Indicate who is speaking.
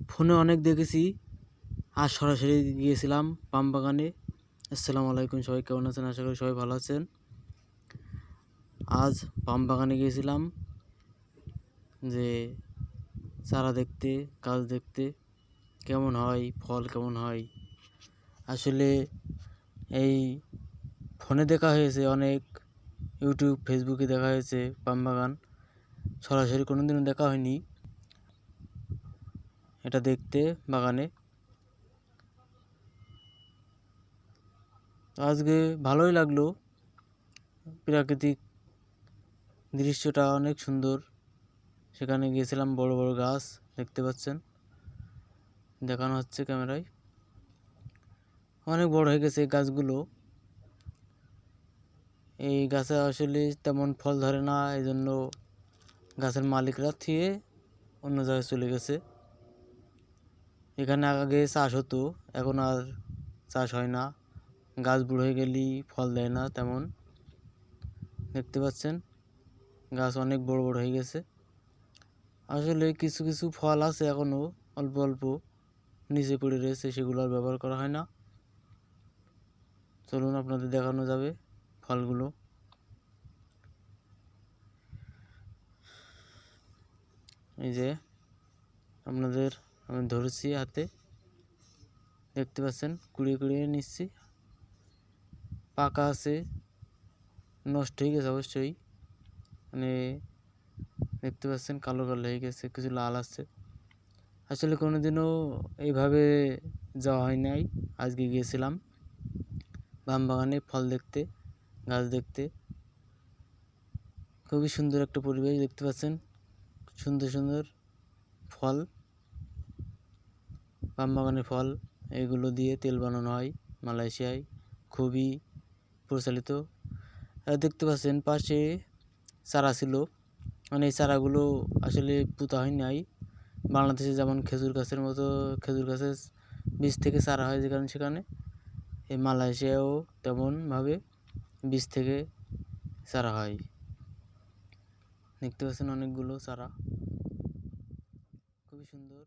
Speaker 1: ফোনে অনেক দেখেছি, আর সরাসরি গিয়েছিলাম পাম বাগানে। আসসালামু আলাইকুম, সবাই কেমন আছেন? আশা করি সবাই ভালো আছেন। আজ পাম বাগানে গিয়েছিলাম যে চারা দেখতে, গাছ দেখতে কেমন হয়, ফল কেমন হয়। আসলে এই ফোনে দেখা হয়েছে, অনেক ইউটিউব ফেসবুকে দেখা হয়েছে পাম বাগান, সরাসরি কোনোদিনও দেখা হয়নি এটা দেখতে বাগানে। তো আজকে ভালোই লাগলো, প্রাকৃতিক দৃশ্যটা অনেক সুন্দর। সেখানে গিয়েছিলাম, বড় বড় গাছ দেখতে পাচ্ছেন, দেখানো হচ্ছে ক্যামেরায়। অনেক বড় হয়ে গেছে গাছগুলো। এই গাছে আসলে তেমন ফল ধরে না, এই জন্য গাছের মালিকরা থিয়ে অন্য জায়গায় চলে গেছে। এখানে আগে চাষ হতো, এখন আর চাষ হয় না। গাছ বুড়ো হয়ে গেলেই ফল দেয় না তেমন। দেখতে পাচ্ছেন গাছ অনেক বড় বড় হয়ে গেছে। আসলে কিছু কিছু ফল আছে এখনও অল্প অল্প নিচে পড়ে রয়েছে, সেগুলো আর ব্যবহার করা হয় না। চলুন আপনাদের দেখানো যাবে ফলগুলো। এই যে আপনাদের আমি ধরেছি হাতে, দেখতে পাচ্ছেন, কুড়িয়ে কুড়িয়ে নিচ্ছি। পাকা আছে, নষ্ট হয়ে গেছে অবশ্যই, মানে দেখতে পাচ্ছেন কালো কালো হয়ে গেছে, কিছু লাল আছে। আসলে কোনোদিনও এইভাবে যাওয়া হয় নাই, আজকে গিয়েছিলাম বাম বাগানে ফল দেখতে, গাছ দেখতে। খুবই সুন্দর একটা পরিবেশ, দেখতে পাচ্ছেন সুন্দর সুন্দর ফল, পাম বাগানের ফল। এগুলো দিয়ে তেল বানানো হয় মালয়েশিয়ায়, খুবই প্রচলিত। দেখতে পাচ্ছেন পাশে চারা ছিল, মানে এই চারাগুলো আসলে পোতা হয় নাই। বাংলাদেশে যেমন খেজুর গাছের মতো খেজুর গাছের বীজ থেকে চারা হয় যেখানে সেখানে, এই মালয়েশিয়াও তেমনভাবে বীজ থেকে চারা হয়। দেখতে পাচ্ছেন অনেকগুলো চারা, খুবই সুন্দর।